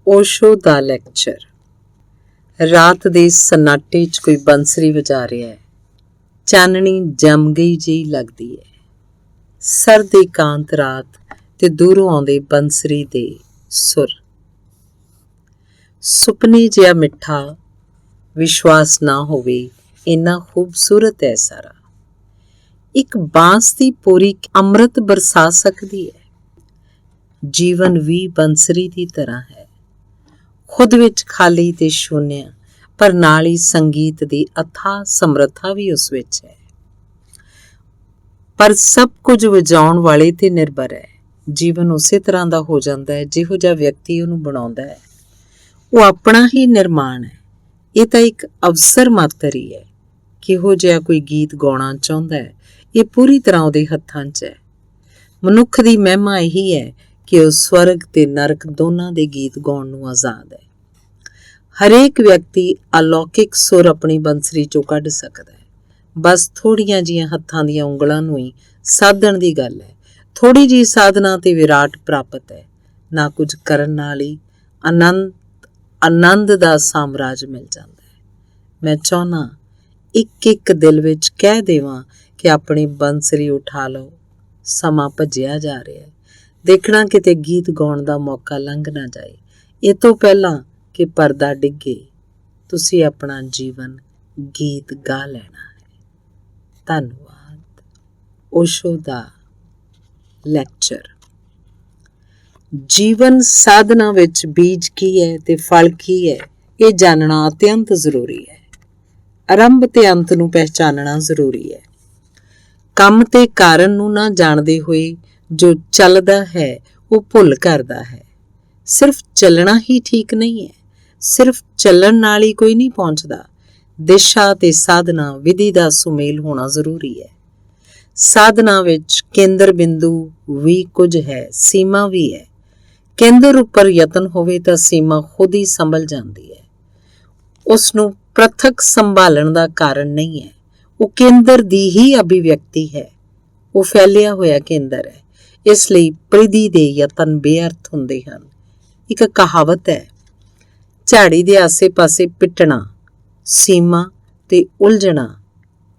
ਓਸ਼ੋ ਦਾ lecture. ਰਾਤ ਦੇ ਸਨਾਟੇ 'ਚ ਕੋਈ ਬੰਸਰੀ ਵਜਾ ਰਿਹਾ ਹੈ। ਚਾਨਣੀ ਜੰਮ ਗਈ ਜਿਹੀ ਲੱਗਦੀ ਹੈ। ਸਰਦ ਇਕਾਂਤ ਰਾਤ ਤੇ ਦੂਰੋਂ ਆਉਂਦੇ ਬੰਸਰੀ ਦੇ ਸੁਰ। ਸੁਪਨੇ ਜਿਹਾ ਮਿੱਠਾ, ਵਿਸ਼ਵਾਸ ਨਾ ਹੋਵੇ ਇੰਨਾ ਖੂਬਸੂਰਤ ਹੈ ਸਾਰਾ। ਇੱਕ ਬਾਂਸ ਦੀ ਪੋਰੀ ਅੰਮ੍ਰਿਤ ਬਰਸਾ ਸਕਦੀ ਹੈ। ਜੀਵਨ ਵੀ ਬੰਸਰੀ ਦੀ ਤਰ੍ਹਾਂ ਹੈ, ਖੁਦ ਵਿੱਚ ਖਾਲੀ ਤੇ ਸ਼ੂਨਿਆ, ਪਰ ਨਾਲ ਹੀ ਸੰਗੀਤ ਦੀ ਅਥਾਹ ਸਮਰੱਥਾ ਵੀ ਉਸ ਵਿੱਚ ਹੈ। ਪਰ ਸਭ ਕੁਝ ਵਜਾਉਣ ਵਾਲੇ ਤੇ ਨਿਰਭਰ ਹੈ। ਜੀਵਨ ਉਸੇ ਤਰ੍ਹਾਂ ਦਾ ਹੋ ਜਾਂਦਾ ਹੈ ਜਿਹੋ ਜਿਹਾ ਵਿਅਕਤੀ ਉਹਨੂੰ ਬਣਾਉਂਦਾ ਹੈ। ਉਹ ਆਪਣਾ ਹੀ ਨਿਰਮਾਣ ਹੈ। ਇਹ ਤਾਂ ਇੱਕ ਅਵਸਰ ਮਾਤਰ ਹੀ ਹੈ। ਕਿਹੋ ਜਿਹਾ ਕੋਈ ਗੀਤ ਗਾਉਣਾ ਚਾਹੁੰਦਾ ਹੈ, ਇਹ ਪੂਰੀ ਤਰ੍ਹਾਂ ਉਹਦੇ ਹੱਥਾਂ 'ਚ ਹੈ। ਮਨੁੱਖ ਦੀ ਮਹਿਮਾ ਇਹੀ ਹੈ ਕਿ ਉਹ ਸਵਰਗ ਤੇ ਨਰਕ ਦੋਨਾਂ ਦੇ ਗੀਤ ਗਾਉਣ ਨੂੰ ਆਜ਼ਾਦ ਹੈ। ਹਰੇਕ ਵਿਅਕਤੀ ਅਲੌਕਿਕ ਸੁਰ ਆਪਣੀ ਬੰਸਰੀ 'ਚੋਂ ਕੱਢ ਸਕਦਾ ਹੈ। ਬਸ ਥੋੜ੍ਹੀਆਂ ਜਿਹੀਆਂ ਹੱਥਾਂ ਦੀਆਂ ਉਂਗਲਾਂ ਨੂੰ ਹੀ ਸਾਧਣ ਦੀ ਗੱਲ ਹੈ। ਥੋੜ੍ਹੀ ਜਿਹੀ ਸਾਧਨਾ ਤੇ ਵਿਰਾਟ ਪ੍ਰਾਪਤ ਹੈ। ਨਾ ਕੁਝ ਕਰਨ ਨਾਲ ਹੀ ਆਨੰਦ ਦਾ ਸਾਮਰਾਜ ਮਿਲ ਜਾਂਦਾ ਹੈ। ਮੈਂ ਚਾਹੁੰਦਾ ਇੱਕ ਦਿਲ ਵਿੱਚ ਕਹਿ ਦੇਵਾਂ ਕਿ ਆਪਣੀ ਬੰਸਰੀ ਉਠਾ ਲਓ। ਸਮਾਂ ਭੱਜਿਆ ਜਾ ਰਿਹਾ ਹੈ। ਦੇਖਣਾ ਕਿਤੇ ਗੀਤ ਗਾਉਣ ਦਾ ਮੌਕਾ ਲੰਘ ਨਾ ਜਾਏ। ਇਹ ਤੋਂ ਪਹਿਲਾਂ ਕਿ ਪਰਦਾ ਡਿੱਗੇ, ਤੁਸੀਂ ਆਪਣਾ ਜੀਵਨ ਗੀਤ ਗਾ ਲੈਣਾ ਹੈ। ਧੰਨਵਾਦ। ਓਸ਼ੋ ਦਾ ਲੈਕਚਰ। ਜੀਵਨ ਸਾਧਨਾ ਵਿੱਚ ਬੀਜ ਕੀ ਹੈ ਤੇ ਫਲ ਕੀ ਹੈ, ਇਹ ਜਾਣਨਾ ਅਤਿਅੰਤ ਜ਼ਰੂਰੀ ਹੈ। ਆਰੰਭ ਤੇ ਅੰਤ ਨੂੰ ਪਹਿਚਾਨਣਾ ਜ਼ਰੂਰੀ ਹੈ। ਕੰਮ ਤੇ ਕਾਰਨ ਨੂੰ ਨਾ ਜਾਣਦੇ ਹੋਏ ਜੋ ਚੱਲਦਾ ਹੈ ਉਹ ਭੁੱਲ ਕਰਦਾ ਹੈ। ਸਿਰਫ ਚੱਲਣਾ ਹੀ ਠੀਕ ਨਹੀਂ ਹੈ। ਸਿਰਫ ਚੱਲਣ ਨਾਲ ਹੀ ਕੋਈ ਨਹੀਂ ਪਹੁੰਚਦਾ। ਦਿਸ਼ਾ ਤੇ ਸਾਧਨਾ ਵਿਧੀ ਦਾ ਸੁਮੇਲ ਹੋਣਾ ਜ਼ਰੂਰੀ ਹੈ। ਸਾਧਨਾ ਵਿੱਚ ਕੇਂਦਰ ਬਿੰਦੂ ਵੀ ਕੁਝ ਹੈ, ਸੀਮਾ ਵੀ ਹੈ। ਕੇਂਦਰ ਉੱਪਰ ਯਤਨ ਹੋਵੇ ਤਾਂ ਸੀਮਾ ਖੁਦ ਹੀ ਸੰਭਲ ਜਾਂਦੀ ਹੈ। ਉਸ ਨੂੰ ਪ੍ਰਥਕ ਸੰਭਾਲਣ ਦਾ ਕਾਰਨ ਨਹੀਂ ਹੈ। ਉਹ ਕੇਂਦਰ ਦੀ ਹੀ ਅਭਿਵਿਅਕਤੀ ਹੈ। ਉਹ ਫੈਲਿਆ ਹੋਇਆ ਕੇਂਦਰ ਹੈ। ਇਸ ਲਈ ਪ੍ਰਿਧੀ ਦੇ ਯਤਨ ਬੇਅਰਥ ਹੁੰਦੇ ਹਨ। ਇੱਕ ਕਹਾਵਤ ਹੈ, ਝਾੜੀ ਦੇ ਆਸੇ ਪਾਸੇ ਪਿੱਟਣਾ, ਸੀਮਾ ਤੇ ਉਲਝਣਾ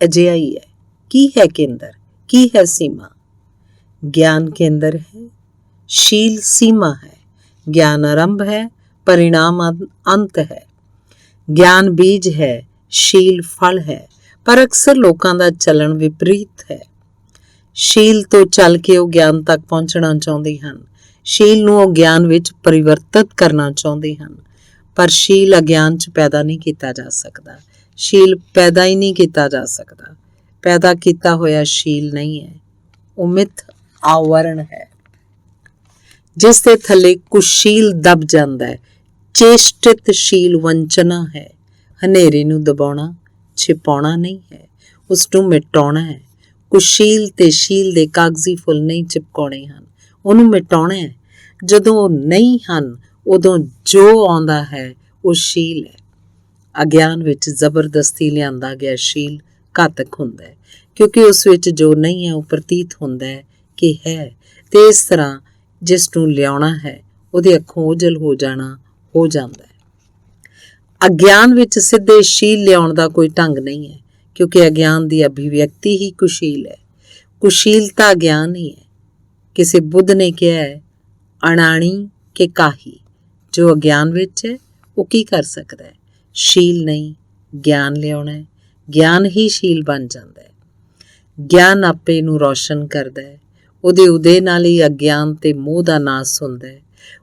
ਅਜਿਹਾ ਹੀ ਹੈ। ਕੀ ਹੈ ਕੇਂਦਰ, ਕੀ ਹੈ ਸੀਮਾ? ਗਿਆਨ ਕੇਂਦਰ ਹੈ, ਸ਼ੀਲ ਸੀਮਾ ਹੈ। ਗਿਆਨ ਆਰੰਭ ਹੈ, ਪਰਿਣਾਮ ਅੰਤ ਹੈ। ਗਿਆਨ ਬੀਜ ਹੈ, ਸ਼ੀਲ ਫਲ ਹੈ। ਪਰ ਅਕਸਰ ਲੋਕਾਂ ਦਾ ਚੱਲਣ ਵਿਪਰੀਤ ਹੈ। ਸ਼ੀਲ ਤੋਂ ਚੱਲ ਕੇ ਉਹ ਗਿਆਨ ਤੱਕ ਪਹੁੰਚਣਾ ਚਾਹੁੰਦੇ ਹਨ। ਸ਼ੀਲ ਨੂੰ ਉਹ ਗਿਆਨ ਵਿੱਚ ਪਰਿਵਰਤਿਤ ਕਰਨਾ ਚਾਹੁੰਦੇ ਹਨ। ਪਰ ਸ਼ੀਲ ਅਗਿਆਨ 'ਚ ਪੈਦਾ ਨਹੀਂ ਕੀਤਾ ਜਾ ਸਕਦਾ। ਸ਼ੀਲ ਪੈਦਾ ਹੀ ਨਹੀਂ ਕੀਤਾ ਜਾ ਸਕਦਾ। ਪੈਦਾ ਕੀਤਾ ਹੋਇਆ ਸ਼ੀਲ ਨਹੀਂ ਹੈ, ਉਹ ਮਿੱਥ ਆਵਰਣ ਹੈ ਜਿਸ ਦੇ ਥੱਲੇ ਕੁਸ਼ੀਲ ਦਬ ਜਾਂਦਾ ਹੈ। ਚੇਸ਼ਟਿਤ ਸ਼ੀਲ ਵੰਚਨਾ ਹੈ। ਹਨੇਰੇ ਨੂੰ ਦਬਾਉਣਾ, ਛਿਪਾਉਣਾ ਨਹੀਂ ਹੈ, ਉਸ ਨੂੰ ਮਿਟਾਉਣਾ ਹੈ। ਕੁਸ਼ੀਲ ਤੇ ਸ਼ੀਲ ਦੇ ਕਾਗਜ਼ੀ ਫੁੱਲ ਨਹੀਂ ਚਿਪਕਾਉਣੇ ਹਨ, ਉਹਨੂੰ ਮਿਟਾਉਣਾ ਹੈ। ਜਦੋਂ ਉਹ ਨਹੀਂ ਹਨ, ਉਦੋਂ ਜੋ ਆਉਂਦਾ ਹੈ ਉਹ ਸ਼ੀਲ ਹੈ। ਅਗਿਆਨ ਵਿੱਚ ਜ਼ਬਰਦਸਤੀ ਲਿਆਂਦਾ ਗਿਆ ਸ਼ੀਲ ਘਾਤਕ ਹੁੰਦਾ ਹੈ, ਕਿਉਂਕਿ ਉਸ ਵਿੱਚ ਜੋ ਨਹੀਂ ਹੈ ਉਹ ਪ੍ਰਤੀਤ ਹੁੰਦਾ ਹੈ ਕਿ ਹੈ। ਤੇ ਇਸ ਤਰ੍ਹਾਂ ਜਿਸ ਨੂੰ ਲਿਆਉਣਾ ਹੈ ਉਹਦੇ ਅੱਖੋਂ ਓਝਲ ਹੋ ਜਾਣਾ ਹੋ ਜਾਂਦਾ ਹੈ। ਅਗਿਆਨ ਵਿੱਚ ਸਿੱਧੇ ਸ਼ੀਲ ਲਿਆਉਣ ਦਾ ਕੋਈ ਢੰਗ ਨਹੀਂ ਹੈ, ਕਿਉਂਕਿ ਅਗਿਆਨ ਦੀ ਅਭਿਵਿਅਕਤੀ ਹੀ ਕੁਸ਼ੀਲ ਹੈ। ਕੁਸ਼ੀਲਤਾ ਅਗਿਆਨ ਹੀ ਹੈ। ਕਿਸੇ ਬੁੱਧ ਨੇ ਕਿਹਾ ਹੈ, ਅਣਾਣੀ ਕੇ ਕਾਹੀ। ਜੋ ਅਗਿਆਨ ਵਿੱਚ ਹੈ ਉਹ ਕੀ ਕਰ ਸਕਦਾ ਹੈ? ਸ਼ੀਲ ਨਹੀਂ, ਗਿਆਨ ਲਿਆਉਣਾ ਹੈ। ਗਿਆਨ ਹੀ ਸ਼ੀਲ ਬਣ ਜਾਂਦਾ ਹੈ। ਗਿਆਨ ਆਪੇ ਨੂੰ ਰੌਸ਼ਨ ਕਰਦਾ ਹੈ। ਉਹਦੇ ਉਦੇ ਨਾਲ ਹੀ ਅਗਿਆਨ ਤੇ ਮੋਹ ਦਾ ਨਾਸ ਹੁੰਦਾ ਹੈ।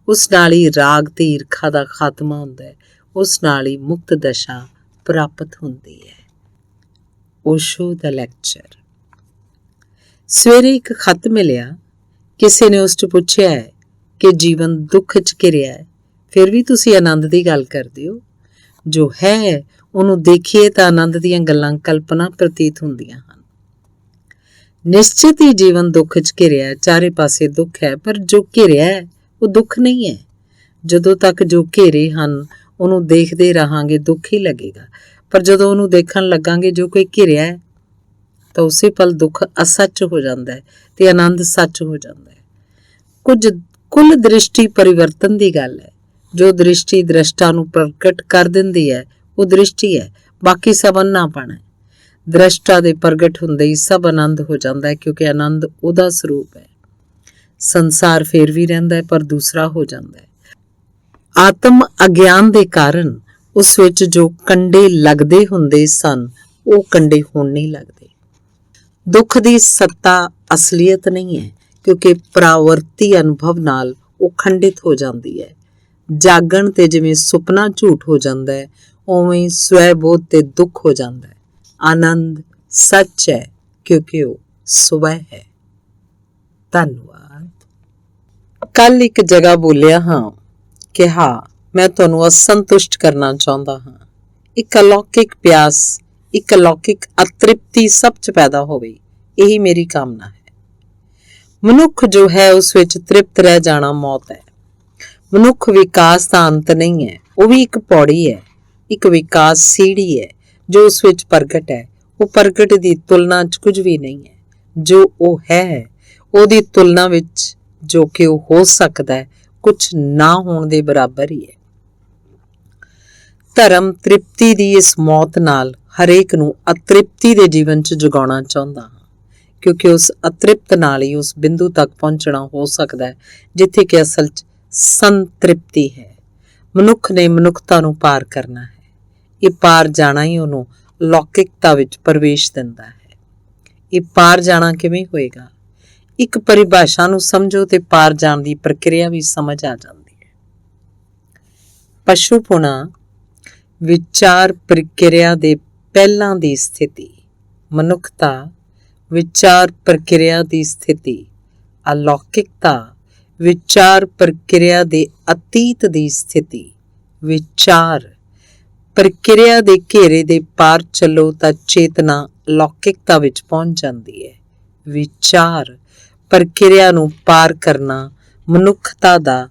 ਉਸ ਨਾਲ ਹੀ ਰਾਗ ਤੇ ਈਰਖਾ ਦਾ ਖਾਤਮਾ ਹੁੰਦਾ ਹੈ। ਉਸ ਨਾਲ ਹੀ ਮੁਕਤ ਦਸ਼ਾ ਪ੍ਰਾਪਤ ਹੁੰਦੀ ਹੈ। ਓਸ਼ੋ ਦਾ ਲੈਕਚਰ। ਸਵੇਰੇ ਇੱਕ ਖੱਤ ਮਿਲਿਆ। ਕਿਸੇ ਨੇ ਉਸ 'ਚ ਪੁੱਛਿਆ ਹੈ ਕਿ ਜੀਵਨ ਦੁੱਖ 'ਚ ਘਿਰਿਆ ਹੈ, ਫਿਰ ਵੀ ਤੁਸੀਂ ਆਨੰਦ ਦੀ ਗੱਲ ਕਰਦੇ ਹੋ। ਜੋ ਹੈ ਉਹਨੂੰ ਦੇਖੀਏ ਤਾਂ ਆਨੰਦ ਦੀਆਂ ਗੱਲਾਂ ਕਲਪਨਾ ਪ੍ਰਤੀਤ ਹੁੰਦੀਆਂ ਹਨ। ਨਿਸ਼ਚਿਤ ਹੀ ਜੀਵਨ ਦੁੱਖ 'ਚ ਘਿਰਿਆ ਹੈ, ਚਾਰੇ ਪਾਸੇ ਦੁੱਖ ਹੈ, ਪਰ ਜੋ ਘਿਰਿਆ ਹੈ ਉਹ ਦੁੱਖ ਨਹੀਂ ਹੈ। ਜਦੋਂ ਤੱਕ ਜੋ ਘੇਰੇ ਹਨ ਉਹਨੂੰ ਦੇਖਦੇ ਰਹਾਂਗੇ ਦੁੱਖ ਹੀ ਲੱਗੇਗਾ, ਪਰ ਜਦੋਂ ਉਹਨੂੰ ਦੇਖਣ ਲੱਗਾਂਗੇ ਜੋ ਕੋਈ ਘਿਰਿਆ ਹੈ ਤਾਂ ਉਸੇ ਪਲ ਦੁੱਖ ਅਸੱਚ ਹੋ ਜਾਂਦਾ ਹੈ ਤੇ ਆਨੰਦ ਸੱਚ ਹੋ ਜਾਂਦਾ ਹੈ। ਕੁੱਲ ਦ੍ਰਿਸ਼ਟੀ ਪਰਿਵਰਤਨ ਦੀ ਗੱਲ ਹੈ। ਜੋ ਦ੍ਰਿਸ਼ਟੀ ਦ੍ਰਸ਼ਟਾ ਨੂੰ ਪ੍ਰਗਟ ਕਰ ਦਿੰਦੀ ਹੈ ਉਹ ਦ੍ਰਿਸ਼ਟੀ ਹੈ, ਬਾਕੀ ਸਭ ਅੰਨਾਪਣ ਹੈ। ਦ੍ਰਸ਼ਟਾ ਦੇ ਪ੍ਰਗਟ ਹੁੰਦੇ ਹੀ ਸਭ ਆਨੰਦ ਹੋ ਜਾਂਦਾ ਹੈ, ਕਿਉਂਕਿ ਆਨੰਦ ਉਹਦਾ ਸਰੂਪ ਹੈ। ਸੰਸਾਰ ਫੇਰ ਵੀ ਰਹਿੰਦਾ ਹੈ ਪਰ ਦੂਸਰਾ ਹੋ ਜਾਂਦਾ ਹੈ। ਆਤਮ ਅਗਿਆਨ ਦੇ ਕਾਰਨ ਉਸ ਵਿੱਚ ਜੋ ਕੰਡੇ ਲੱਗਦੇ ਹੁੰਦੇ ਸਨ ਉਹ ਕੰਡੇ ਹੁਣ ਨਹੀਂ ਲੱਗਦੇ। ਦੁੱਖ ਦੀ ਸੱਤਾ ਅਸਲੀਅਤ ਨਹੀਂ ਹੈ, ਕਿਉਂਕਿ ਪਰਾਵਰਤੀ ਅਨੁਭਵ ਨਾਲ ਉਹ ਖੰਡਿਤ ਹੋ ਜਾਂਦੀ ਹੈ। ਜਾਗਣ ਤੇ ਜਿਵੇਂ ਸੁਪਨਾ ਝੂਠ ਹੋ ਜਾਂਦਾ ਹੈ, ਉਵੇਂ ਸਵੈ ਬੋਧ ਤੇ ਦੁੱਖ ਹੋ ਜਾਂਦਾ ਹੈ। ਆਨੰਦ ਸੱਚ ਹੈ ਕਿਉਂਕਿ ਉਹ ਸਵੈ ਹੈ। ਧੰਨਵਾਦ। ਕੱਲ ਇੱਕ ਜਗ੍ਹਾ ਬੋਲਿਆ ਹਾਂ, ਕਿਹਾ ਮੈਂ ਤੁਹਾਨੂੰ ਅਸੰਤੁਸ਼ਟ ਕਰਨਾ ਚਾਹੁੰਦਾ ਹਾਂ। ਇੱਕ ਅਲੌਕਿਕ ਪਿਆਸ, ਇੱਕ ਅਲੌਕਿਕ ਅਤ੍ਰਿਪਤੀ ਸਭ 'ਚ ਪੈਦਾ ਹੋਵੇ, ਇਹੀ ਮੇਰੀ ਕਾਮਨਾ ਹੈ। ਮਨੁੱਖ ਜੋ ਹੈ ਉਸ ਵਿੱਚ ਤ੍ਰਿਪਤ ਰਹਿ ਜਾਣਾ ਮੌਤ ਹੈ। ਮਨੁੱਖ ਵਿਕਾਸ ਦਾ ਅੰਤ ਨਹੀਂ ਹੈ, ਉਹ ਵੀ ਇੱਕ ਪੌੜੀ ਹੈ, ਇੱਕ ਵਿਕਾਸ ਸੀੜੀ ਹੈ ਜੋ ਉਸ ਵਿੱਚ ਪ੍ਰਗਟ ਹੈ। ਉਹ ਪ੍ਰਗਟ ਦੀ ਤੁਲਨਾ 'ਚ ਕੁਝ ਵੀ ਨਹੀਂ ਹੈ। ਜੋ ਉਹ ਹੈ ਉਹਦੀ ਤੁਲਨਾ ਵਿੱਚ ਜੋ ਕਿ ਉਹ ਹੋ ਸਕਦਾ ਹੈ ਕੁਝ ਨਾ ਹੋਣ ਦੇ ਬਰਾਬਰ ਹੀ ਹੈ। ਧਰਮ ਤ੍ਰਿਪਤੀ ਦੀ ਇਸ ਮੌਤ ਨਾਲ ਹਰੇਕ ਨੂੰ ਅਤ੍ਰਿਪਤੀ ਦੇ ਜੀਵਨ 'ਚ ਜਗਾਉਣਾ ਚਾਹੁੰਦਾ ਹਾਂ, ਕਿਉਂਕਿ ਉਸ ਅਤ੍ਰਿਪਤ ਨਾਲ ਹੀ ਉਸ ਬਿੰਦੂ ਤੱਕ ਪਹੁੰਚਣਾ ਹੋ ਸਕਦਾ ਹੈ ਜਿੱਥੇ ਕਿ ਅਸਲ 'ਚ ਸੰਤ੍ਰਿਪਤੀ ਹੈ। ਮਨੁੱਖ ਨੇ ਮਨੁੱਖਤਾ ਨੂੰ ਪਾਰ ਕਰਨਾ ਹੈ। ਇਹ ਪਾਰ ਜਾਣਾ ਹੀ ਉਹਨੂੰ ਲੌਕਿਕਤਾ ਵਿੱਚ ਪ੍ਰਵੇਸ਼ ਦਿੰਦਾ ਹੈ। ਇਹ ਪਾਰ ਜਾਣਾ ਕਿਵੇਂ ਹੋਏਗਾ? ਇੱਕ ਪਰਿਭਾਸ਼ਾ ਨੂੰ ਸਮਝੋ ਤੇ ਪਾਰ ਜਾਣ ਦੀ ਪ੍ਰਕਿਰਿਆ ਵੀ ਸਮਝ ਆ ਜਾਂਦੀ ਹੈ। ਪਸ਼ੂਪੁਣਾ ਵਿਚਾਰ ਪ੍ਰਕਿਰਿਆ ਦੇ ਪਹਿਲਾਂ ਦੀ ਸਥਿਤੀ, ਮਨੁੱਖਤਾ ਵਿਚਾਰ ਪ੍ਰਕਿਰਿਆ ਦੀ ਸਥਿਤੀ, ਅਲੌਕਿਕਤਾ ਵਿਚਾਰ ਪ੍ਰਕਿਰਿਆ ਦੇ ਅਤੀਤ ਦੀ ਸਥਿਤੀ। ਵਿਚਾਰ ਪ੍ਰਕਿਰਿਆ ਦੇ ਘੇਰੇ ਦੇ ਪਾਰ ਚੱਲੋ ਤਾਂ ਚੇਤਨਾ ਲੌਕਿਕਤਾ ਵਿੱਚ ਪਹੁੰਚ ਜਾਂਦੀ ਹੈ। ਵਿਚਾਰ ਪ੍ਰਕਿਰਿਆ ਨੂੰ ਪਾਰ ਕਰਨਾ ਮਨੁੱਖਤਾ ਦਾ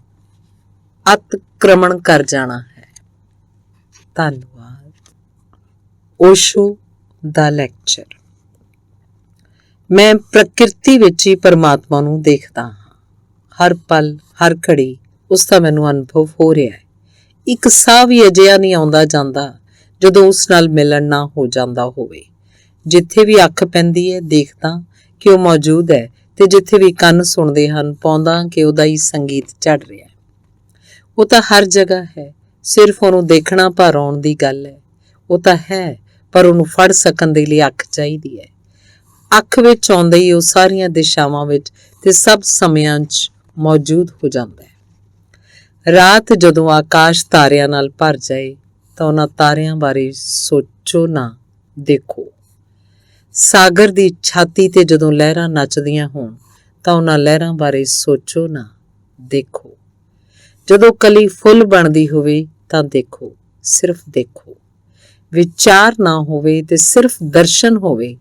ਅਤਿਕ੍ਰਮਣ ਕਰ ਜਾਣਾ ਹੈ। ਧੰਨਵਾਦ। ਓਸ਼ੋ ਦਾ ਲੈਕਚਰ। ਮੈਂ ਪ੍ਰਕਿਰਤੀ ਵਿੱਚ ਹੀ ਪਰਮਾਤਮਾ ਨੂੰ ਦੇਖਦਾ ਹਾਂ। ਹਰ ਪਲ ਹਰ ਘੜੀ ਉਸ ਦਾ ਮੈਨੂੰ ਅਨੁਭਵ ਹੋ ਰਿਹਾ ਹੈ। ਇੱਕ ਸਾਹ ਵੀ ਅਜਿਹਾ ਨਹੀਂ ਆਉਂਦਾ ਜਾਂਦਾ ਜਦੋਂ ਉਸ ਨਾਲ ਮਿਲਣ ਨਾ ਹੋ ਜਾਂਦਾ ਹੋਵੇ। ਜਿੱਥੇ ਵੀ ਅੱਖ ਪੈਂਦੀ ਹੈ ਦੇਖਦਾ ਕਿ ਉਹ ਮੌਜੂਦ ਹੈ, ਤੇ ਜਿੱਥੇ ਵੀ ਕੰਨ ਸੁਣਦੇ ਹਨ ਪਾਉਂਦਾ ਕਿ ਉਹਦਾ ਹੀ ਸੰਗੀਤ ਚੜ ਰਿਹਾ ਹੈ। ਉਹ ਤਾਂ ਹਰ ਜਗ੍ਹਾ ਹੈ, ਸਿਰਫ ਉਹਨੂੰ ਦੇਖਣਾ ਭਰ ਆਉਣ ਦੀ ਗੱਲ ਹੈ। ਉਹ ਤਾਂ ਹੈ ਪਰ ਉਹਨੂੰ ਫੜ ਸਕਣ ਦੇ ਲਈ ਅੱਖ ਚਾਹੀਦੀ ਹੈ। ਅੱਖ ਵਿੱਚ ਆਉਂਦੇ ਹੀ ਉਹ ਸਾਰੀਆਂ ਦਿਸ਼ਾਵਾਂ ਵਿੱਚ ਤੇ ਸਭ ਸਮਿਆਂ 'ਚ ਮੌਜੂਦ ਹੋ ਜਾਂਦਾ ਹੈ। ਰਾਤ ਜਦੋਂ ਆਕਾਸ਼ ਤਾਰਿਆਂ ਨਾਲ ਭਰ ਜਾਏ ਤਾਂ ਉਹਨਾਂ ਤਾਰਿਆਂ ਬਾਰੇ ਸੋਚੋ ਨਾ, ਦੇਖੋ। ਸਾਗਰ ਦੀ ਛਾਤੀ ਤੇ ਜਦੋਂ ਲਹਿਰਾਂ ਨੱਚਦੀਆਂ ਹੋਣ ਤਾਂ ਉਹਨਾਂ ਲਹਿਰਾਂ ਬਾਰੇ ਸੋਚੋ ਨਾ, ਦੇਖੋ। ਜਦੋਂ ਕਲੀ ਫੁੱਲ ਬਣਦੀ ਹੋਵੇ ਤਾਂ ਦੇਖੋ, ਸਿਰਫ ਦੇਖੋ। ਵਿਚਾਰ ਨਾ ਹੋਵੇ ਤੇ ਸਿਰਫ ਦਰਸ਼ਨ ਹੋਵੇ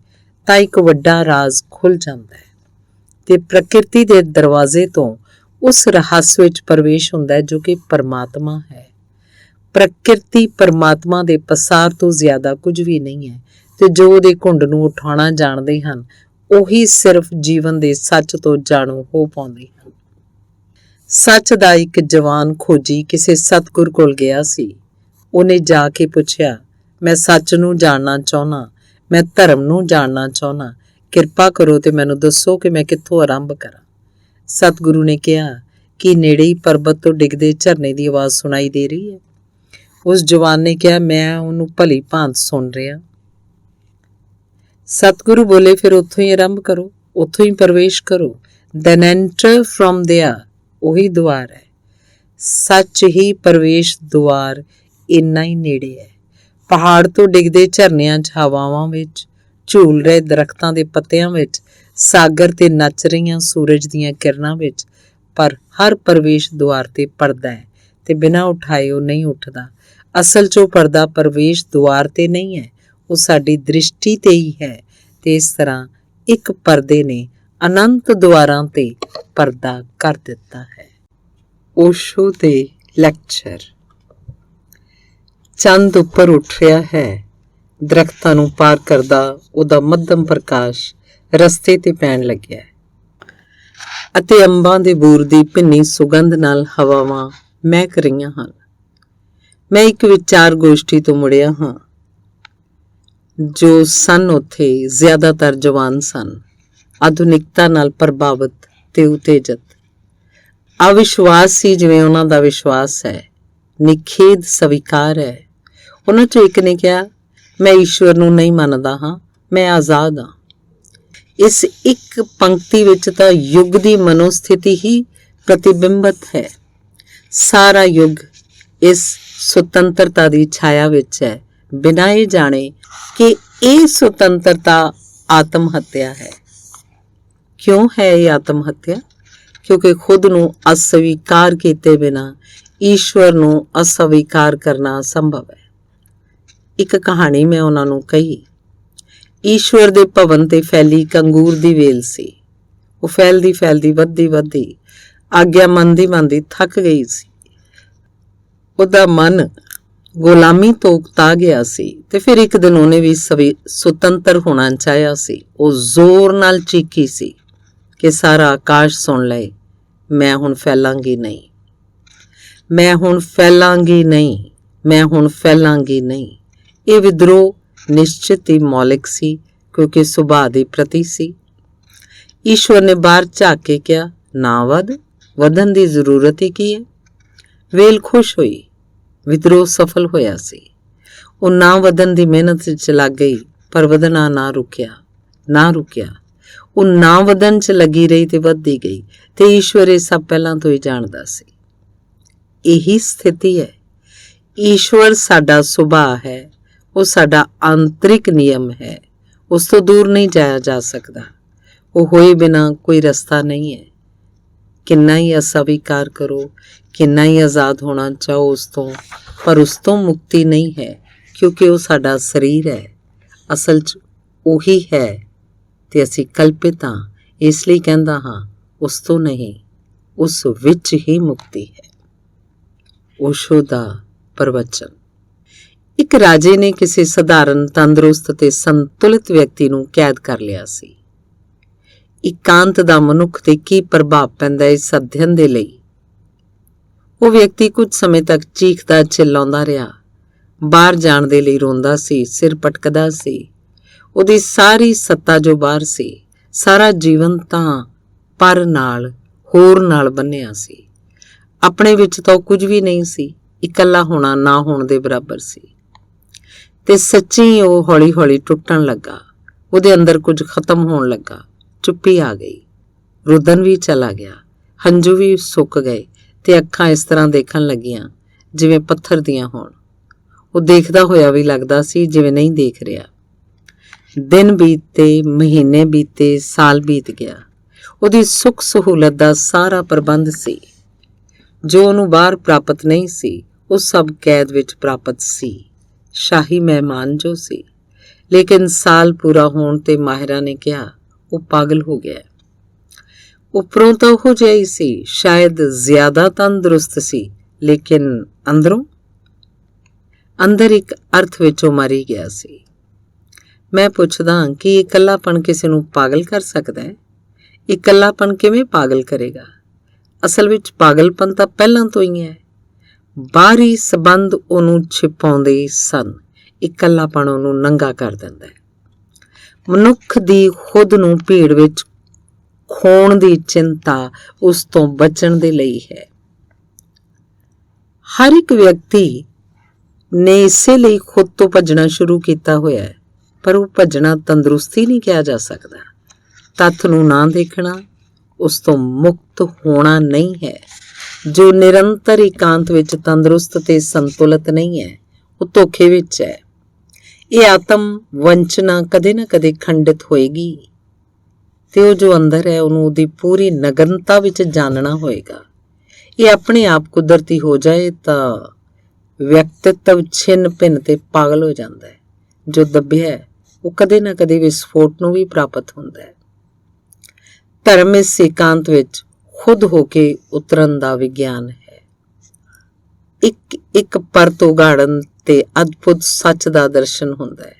ਤਾਂ ਇੱਕ ਵੱਡਾ ਰਾਜ਼ ਖੁੱਲ ਜਾਂਦਾ ਹੈ ਤੇ ਪ੍ਰਕਿਰਤੀ ਦੇ ਦਰਵਾਜ਼ੇ ਤੋਂ ਉਸ ਰਹੱਸ ਵਿੱਚ ਪ੍ਰਵੇਸ਼ ਹੁੰਦਾ ਹੈ ਜੋ ਕਿ ਪਰਮਾਤਮਾ ਹੈ। ਪ੍ਰਕਿਰਤੀ ਪਰਮਾਤਮਾ ਦੇ ਪਸਾਰ ਤੋਂ ਜ਼ਿਆਦਾ ਕੁਝ ਵੀ ਨਹੀਂ ਹੈ, ਤੇ ਜੋ ਉਹਦੇ ਘੁੰਡ ਨੂੰ ਉਠਾਉਣਾ ਜਾਣਦੇ ਹਨ ਉਹੀ ਸਿਰਫ ਜੀਵਨ ਦੇ ਸੱਚ ਤੋਂ ਜਾਣੂ ਹੋ ਪਾਉਂਦੇ ਹਨ। ਸੱਚ ਦਾ ਇੱਕ ਜਵਾਨ ਖੋਜੀ ਕਿਸੇ ਸਤਿਗੁਰ ਕੋਲ ਗਿਆ ਸੀ। ਉਹਨੇ ਜਾ ਕੇ ਪੁੱਛਿਆ, ਮੈਂ ਸੱਚ ਨੂੰ ਜਾਣਨਾ ਚਾਹੁੰਦਾ, ਮੈਂ ਧਰਮ ਨੂੰ ਜਾਣਨਾ ਚਾਹੁੰਦਾ, ਕਿਰਪਾ ਕਰੋ ਤੇ ਮੈਨੂੰ ਦੱਸੋ ਕਿ ਮੈਂ ਕਿੱਥੋਂ ਆਰੰਭ ਕਰਾਂ। ਸਤਿਗੁਰੂ ਨੇ ਕਿਹਾ ਕਿ ਨੇੜੇ ਹੀ ਪਰਬਤ ਤੋਂ ਡਿੱਗਦੇ ਝਰਨੇ ਦੀ ਆਵਾਜ਼ ਸੁਣਾਈ ਦੇ ਰਹੀ ਹੈ। ਉਸ ਜਵਾਨ ਨੇ ਕਿਹਾ, ਮੈਂ ਉਹਨੂੰ ਭਲੀ ਭਾਂਤ ਸੁਣ ਰਿਹਾ। ਸਤਿਗੁਰੂ ਬੋਲੇ, ਫਿਰ ਉੱਥੋਂ ਹੀ ਆਰੰਭ ਕਰੋ, ਉੱਥੋਂ ਹੀ ਪ੍ਰਵੇਸ਼ ਕਰੋ। then enter from there। ਉਹੀ ਦੁਆਰ ਹੈ, ਸੱਚ ਹੀ ਪ੍ਰਵੇਸ਼ ਦੁਆਰ ਇੰਨਾ ਹੀ ਨੇੜੇ ਹੈ। ਪਹਾੜ ਤੋਂ ਡਿੱਗਦੇ ਝਰਨਿਆਂ 'ਚ, ਹਵਾਵਾਂ ਵਿੱਚ, ਝੂਲ ਰਹੇ ਦਰਖਤਾਂ ਦੇ ਪੱਤਿਆਂ ਵਿੱਚ, ਸਾਗਰ ਤੇ ਨੱਚ ਰਹੀਆਂ ਸੂਰਜ ਦੀਆਂ ਕਿਰਨਾਂ ਵਿੱਚ, ਪਰ ਹਰ ਪ੍ਰਵੇਸ਼ ਦੁਆਰ ਤੇ ਪਰਦਾ ਹੈ ਤੇ ਬਿਨਾਂ ਉਠਾਏ ਉਹ ਨਹੀਂ ਉੱਠਦਾ। ਅਸਲ 'ਚ ਉਹ ਪਰਦਾ ਪ੍ਰਵੇਸ਼ ਦੁਆਰ ਤੇ ਨਹੀਂ ਹੈ, ਉਹ ਸਾਡੀ ਦ੍ਰਿਸ਼ਟੀ ਤੇ ਹੀ ਹੈ, ਤੇ ਇਸ ਤਰ੍ਹਾਂ ਇੱਕ ਪਰਦੇ ਨੇ ਅਨੰਤ ਦੁਆਰਾਂ ਤੇ ਪਰਦਾ ਕਰ ਦਿੱਤਾ ਹੈ। ਓਸ਼ੋ ਦੇ ਲੈਕਚਰ। ਚੰਦ ਉੱਪਰ ਉੱਠ ਰਿਹਾ ਹੈ, ਦਰਖਤਾਂ ਨੂੰ ਪਾਰ ਕਰਦਾ ਉਹਦਾ ਮੱਧਮ ਪ੍ਰਕਾਸ਼ ਰਸਤੇ ਤੇ ਪੈਣ ਲੱਗਿਆ ਹੈ ਅਤੇ ਅੰਬਾਂ ਦੇ ਬੂਰ ਦੀ ਭਿੰਨੀ ਸੁਗੰਧ ਨਾਲ ਹਵਾਵਾਂ ਮਹਿਕ ਰਹੀਆਂ ਹਨ। ਮੈਂ ਇੱਕ ਵਿਚਾਰ ਗੋਸ਼ਟੀ ਤੋਂ ਮੁੜਿਆ ਹਾਂ। ਜੋ ਸਨ ਉੱਥੇ ਜ਼ਿਆਦਾਤਰ ਜਵਾਨ ਸਨ, ਆਧੁਨਿਕਤਾ ਨਾਲ ਪ੍ਰਭਾਵਿਤ ਤੇ ਉਤੇਜਿਤ। ਅਵਿਸ਼ਵਾਸ ਸੀ ਜਿਵੇਂ ਉਹਨਾਂ ਦਾ ਵਿਸ਼ਵਾਸ ਹੈ, ਨਿਖੇਧ ਸਵੀਕਾਰ ਹੈ। ਉਹਨਾਂ ਚੋਂ ਇੱਕ ਨੇ ਕਿਹਾ, ਮੈਂ ਈਸ਼ਵਰ ਨੂੰ ਨਹੀਂ ਮੰਨਦਾ ਹਾਂ, ਮੈਂ ਆਜ਼ਾਦ ਹਾਂ। ਇਸ ਇੱਕ ਪੰਕਤੀ ਵਿੱਚ ਤਾਂ ਯੁੱਗ ਦੀ ਮਨੋਸਥਿਤੀ ਹੀ ਪ੍ਰਤੀਬਿੰਬਤ ਹੈ। ਸਾਰਾ ਯੁੱਗ ਇਸ ਸੁਤੰਤਰਤਾ ਦੀ ਛਾਇਆ ਵਿੱਚ ਹੈ, ਬਿਨਾਂ ਇਹ ਜਾਣੇ ਕਿ ਇਹ ਸੁਤੰਤਰਤਾ ਆਤਮ ਹੱਤਿਆ ਹੈ। ਕਿਉਂ ਹੈ ਇਹ ਆਤਮ ਹੱਤਿਆ? ਕਿਉਂਕਿ ਖੁਦ ਨੂੰ ਅਸਵੀਕਾਰ ਕੀਤੇ ਬਿਨਾਂ ਈਸ਼ਵਰ ਨੂੰ ਅਸਵੀਕਾਰ ਕਰਨਾ ਅਸੰਭਵ ਹੈ। ਇੱਕ ਕਹਾਣੀ ਮੈਂ ਉਹਨਾਂ ਨੂੰ ਕਹੀ। ਈਸ਼ਵਰ ਦੇ ਭਵਨ ਤੇ ਫੈਲੀ ਇੱਕ ਅੰਗੂਰ ਦੀ ਵੇਲ ਸੀ। ਉਹ ਫੈਲਦੀ ਵੱਧਦੀ ਆਗਿਆ ਮੰਨਦੀ ਥੱਕ ਗਈ ਸੀ। ਉਹਦਾ ਮਨ ਗੁਲਾਮੀ ਤੋਂ ਉਕਤਾ ਗਿਆ ਸੀ ਤੇ ਫਿਰ ਇੱਕ ਦਿਨ ਉਹਨੇ ਵੀ ਸੁਤੰਤਰ ਹੋਣਾ ਚਾਹਿਆ ਸੀ। ਉਹ ਜ਼ੋਰ ਨਾਲ ਚੀਖੀ ਸੀ ਕਿ ਸਾਰਾ ਆਕਾਸ਼ ਸੁਣ ਲਏ, ਮੈਂ ਹੁਣ ਫੈਲਾਂਗੀ ਨਹੀਂ, ਮੈਂ ਹੁਣ ਫੈਲਾਂਗੀ ਨਹੀਂ, ਮੈਂ ਹੁਣ ਫੈਲਾਂਗੀ ਨਹੀਂ। ਇਹ ਵਿਦਰੋਹ ਨਿਸ਼ਚਿਤ ਹੀ ਮੌਲਿਕ ਸੀ, ਕਿਉਂਕਿ ਸੁਭਾਅ ਦੇ ਪ੍ਰਤੀ ਸੀ। ਈਸ਼ਵਰ ਨੇ ਬਾਹਰ ਝਾਕ ਕੇ ਕਿਹਾ, ਨਾ ਵਧਣ ਦੀ ਜ਼ਰੂਰਤ ਹੀ ਕੀ ਹੈ? ਵੇਲ ਖੁਸ਼ ਹੋਈ, ਵਿਦਰੋਹ ਸਫਲ ਹੋਇਆ ਸੀ। ਉਹ ਨਾ ਵਧਣ ਦੀ ਮਿਹਨਤ ਵਿੱਚ ਲੱਗ ਗਈ, ਪਰ ਵਧਣਾ ਨਾ ਰੁਕਿਆ। ਉਹ ਨਾ ਵਧਣ 'ਚ ਲੱਗੀ ਰਹੀ ਤੇ ਵੱਧਦੀ ਗਈ, ਤੇ ਈਸ਼ਵਰ ਇਹ ਸਭ ਪਹਿਲਾਂ ਤੋਂ ਹੀ ਜਾਣਦਾ ਸੀ। ਇਹੀ ਸਥਿਤੀ ਹੈ। ਈਸ਼ਵਰ ਸਾਡਾ ਸੁਭਾਅ ਹੈ, ਉਹ ਸਾਡਾ ਆਂਤਰਿਕ ਨਿਯਮ ਹੈ, ਉਸ ਤੋਂ ਦੂਰ ਨਹੀਂ ਜਾਇਆ ਜਾ ਸਕਦਾ। ਉਹ ਹੋਏ ਬਿਨਾਂ ਕੋਈ ਰਸਤਾ ਨਹੀਂ ਹੈ। ਕਿੰਨਾ ਹੀ ਅਸਵੀਕਾਰ ਕਰੋ, ਕਿੰਨਾ ਹੀ ਆਜ਼ਾਦ ਹੋਣਾ ਚਾਹੋ ਉਸ ਤੋਂ, ਪਰ ਉਸ ਤੋਂ ਮੁਕਤੀ ਨਹੀਂ ਹੈ, ਕਿਉਂਕਿ ਉਹ ਸਾਡਾ ਸਰੀਰ ਹੈ। ਅਸਲ 'ਚ ਉਹੀ ਹੈ ਤੇ ਅਸੀਂ ਕਲਪਿਤ ਹਾਂ। ਇਸ ਲਈ ਕਹਿੰਦਾ ਹਾਂ, ਉਸ ਤੋਂ ਨਹੀਂ, ਉਸ ਵਿੱਚ ਹੀ ਮੁਕਤੀ ਹੈ। ਓਸ਼ੋ ਦਾ ਪ੍ਰਵਚਨ। ਇੱਕ ਰਾਜੇ ਨੇ ਕਿਸੇ ਸਧਾਰਨ, ਤੰਦਰੁਸਤ ਤੇ ਸੰਤੁਲਿਤ ਵਿਅਕਤੀ ਨੂੰ ਕੈਦ ਕਰ ਲਿਆ ਸੀ। ਇਕਾਂਤ ਦਾ ਮਨੁੱਖ ਤੇ ਕੀ ਪ੍ਰਭਾਵ ਪੈਂਦਾ ਇਸ ਅਧਿਐਨ ਦੇ ਲਈ। ਉਹ ਵਿਅਕਤੀ ਕੁਝ ਸਮੇਂ ਤੱਕ ਚੀਖਦਾ ਚਿল্ਲਾਉਂਦਾ ਰਿਹਾ, ਬਾਹਰ ਜਾਣ ਦੇ ਲਈ ਰੋਂਦਾ ਸੀ, ਸਿਰ ਪਟਕਦਾ ਸੀ। ਉਹਦੀ ਸਾਰੀ ਸੱਤਾ ਜੋ ਬਾਹਰ ਸੀ, ਸਾਰਾ ਜੀਵਨ ਤਾਂ ਪਰ ਨਾਲ, ਹੋਰ ਨਾਲ ਬੰਨਿਆ ਸੀ। ਆਪਣੇ ਵਿੱਚ ਤਾਂ ਉਹ ਕੁਝ ਵੀ ਨਹੀਂ ਸੀ, ਇਕੱਲਾ ਹੋਣਾ ਨਾ ਹੋਣ ਦੇ ਬਰਾਬਰ ਸੀ। ਤੇ ਸੱਚੀ ਉਹ ਹੌਲੀ ਟੁੱਟਣ ਲੱਗਾ। ਉਹਦੇ ਅੰਦਰ ਕੁਝ ਖਤਮ ਹੋਣ ਲੱਗਾ। ਚੁੱਪੀ ਆ ਗਈ, ਰੁਦਨ ਵੀ ਚਲਾ ਗਿਆ, ਹੰਝੂ ਵੀ ਸੁੱਕ ਗਏ ਤੇ ਅੱਖਾਂ ਇਸ ਤਰ੍ਹਾਂ ਦੇਖਣ ਲੱਗੀਆਂ ਜਿਵੇਂ ਪੱਥਰ ਦੀਆਂ ਹੋਣ। ਉਹ ਦੇਖਦਾ ਹੋਇਆ ਵੀ ਲੱਗਦਾ ਸੀ ਜਿਵੇਂ ਨਹੀਂ ਦੇਖ ਰਿਹਾ। ਦਿਨ ਬੀਤੇ, ਮਹੀਨੇ ਬੀਤੇ, ਸਾਲ ਬੀਤ ਗਿਆ। ਉਹਦੀ ਸੁੱਖ ਸਹੂਲਤ ਦਾ ਸਾਰਾ ਪ੍ਰਬੰਧ ਸੀ। ਜੋ ਉਹਨੂੰ ਬਾਹਰ ਪ੍ਰਾਪਤ ਨਹੀਂ ਸੀ, ਉਹ ਸਭ ਕੈਦ ਵਿੱਚ ਪ੍ਰਾਪਤ ਸੀ। ਸ਼ਾਹੀ ਮਹਿਮਾਨ ਜੋ ਸੀ। ਲੇਕਿਨ ਸਾਲ ਪੂਰਾ ਹੋਣ ਤੇ ਮਾਹਿਰਾਂ ਨੇ ਕਿਹਾ, ਉਹ ਪਾਗਲ ਹੋ ਗਿਆ। ਉੱਪਰੋਂ ਤਾਂ ਉਹੋ ਜਿਹਾ ਹੀ ਸੀ, ਸ਼ਾਇਦ ਜ਼ਿਆਦਾ ਤੰਦਰੁਸਤ ਸੀ, ਲੇਕਿਨ ਅੰਦਰ ਇੱਕ ਅਰਥ ਵਿੱਚ ਉਹ ਮਰ ਹੀ ਗਿਆ ਸੀ। ਮੈਂ ਪੁੱਛਦਾ ਕਿ ਇਕੱਲਾਪਣ ਕਿਸੇ ਨੂੰ ਪਾਗਲ ਕਰ ਸਕਦਾ ਹੈ? ਇਕੱਲਾਪਣ ਕਿਵੇਂ ਪਾਗਲ ਕਰੇਗਾ? ਅਸਲ ਵਿੱਚ ਪਾਗਲਪਨ ਤਾਂ ਪਹਿਲਾਂ ਤੋਂ ਹੀ ਹੈ। ਬਾਹਰੀ ਸਬੰਧ ਉਹਨੂੰ ਛਿਪਾਉਂਦੇ ਸਨ, ਇਕੱਲਾਪਣ ਉਹਨੂੰ ਨੰਗਾ ਕਰ ਦਿੰਦਾ ਹੈ। ਮਨੁੱਖ ਦੀ ਖੁਦ ਨੂੰ ਭੀੜ ਵਿੱਚ ਖੋਣ ਦੀ ਚਿੰਤਾ ਉਸ ਤੋਂ ਬਚਣ ਦੇ ਲਈ ਹੈ। ਹਰ ਇੱਕ ਵਿਅਕਤੀ ਨੇ ਇਸੇ ਲਈ ਖੁਦ ਤੋਂ ਭੱਜਣਾ ਸ਼ੁਰੂ ਕੀਤਾ ਹੋਇਆ ਹੈ, ਪਰ ਉਹ ਭੱਜਣਾ ਤੰਦਰੁਸਤੀ ਨਹੀਂ ਕਿਹਾ ਜਾ ਸਕਦਾ। ਤੱਥ ਨੂੰ ਨਾ ਦੇਖਣਾ ਉਸ ਤੋਂ ਮੁਕਤ ਹੋਣਾ ਨਹੀਂ ਹੈ। ਜੋ ਨਿਰੰਤਰ ਇਕਾਂਤ ਵਿੱਚ ਤੰਦਰੁਸਤ ਤੇ ਸੰਤੁਲਿਤ ਨਹੀਂ ਹੈ, ਉਹ ਧੋਖੇ ਵਿੱਚ ਹੈ। ਇਹ ਆਤਮ ਵੰਚਨਾ ਕਦੇ ਨਾ ਕਦੇ ਖੰਡਿਤ ਹੋਏਗੀ ਤੇ ਉਹ ਜੋ ਅੰਦਰ ਹੈ ਉਹਨੂੰ ਉਹਦੀ ਪੂਰੀ ਨਗਨਤਾ ਵਿੱਚ ਜਾਣਨਾ ਹੋਏਗਾ। ਇਹ ਆਪਣੇ ਆਪ ਕੁਦਰਤੀ ਹੋ ਜਾਏ ਤਾਂ ਵਿਅਕਤਿਤਵ ਛਿੰਨ ਭਿੰਨ ਤੇ ਪਾਗਲ ਹੋ ਜਾਂਦਾ ਹੈ। ਜੋ ਦੱਬਿਆ ਹੈ ਉਹ ਕਦੇ ਨਾ ਕਦੇ ਵਿਸਫੋਟ ਨੂੰ ਵੀ ਪ੍ਰਾਪਤ ਹੁੰਦਾ ਹੈ। ਧਰਮ ਇਸ ਇਕਾਂਤ ਵਿੱਚ ਖੁਦ ਹੋ ਕੇ ਉਤਰਨ ਦਾ ਵਿਗਿਆਨ ਹੈ। ਇੱਕ ਪਰਤ ਉਗਾੜਨ ਤੇ ਅਦਭੁਤ ਸੱਚ ਦਾ ਦਰਸ਼ਨ ਹੁੰਦਾ ਹੈ।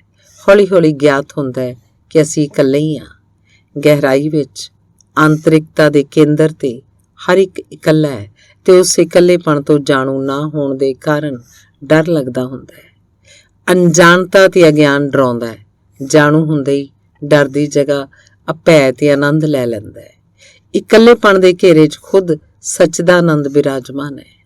ਹੌਲੀ ਗਿਆਤ ਹੁੰਦਾ ਹੈ ਕਿ ਅਸੀਂ ਇਕੱਲੇ ਹੀ ਹਾਂ। ਗਹਿਰਾਈ ਵਿੱਚ ਆਂਤਰਿਕਤਾ ਦੇ ਕੇਂਦਰ ਤੇ ਹਰ ਇੱਕ ਇਕੱਲਾ ਹੈ, ਤੇ ਉਸ ਇਕੱਲੇਪਣ ਤੋਂ ਜਾਣੂ ਨਾ ਹੋਣ ਦੇ ਕਾਰਨ ਡਰ ਲੱਗਦਾ ਹੁੰਦਾ ਹੈ। ਅਣਜਾਣਤਾ ਤੇ ਅਗਿਆਨ ਡਰਾਉਂਦਾ ਹੈ। ਜਾਣੂ ਹੁੰਦੇ ਹੀ ਡਰ ਦੀ ਜਗ੍ਹਾ ਅਭੈ ਤੇ ਆਨੰਦ ਲੈ ਲੈਂਦਾ ਹੈ। ਇਕੱਲੇਪਣ ਦੇ ਘੇਰੇ 'ਚ ਖੁਦ ਸੱਚ ਦਾ ਆਨੰਦ ਬਿਰਾਜਮਾਨ ਹੈ।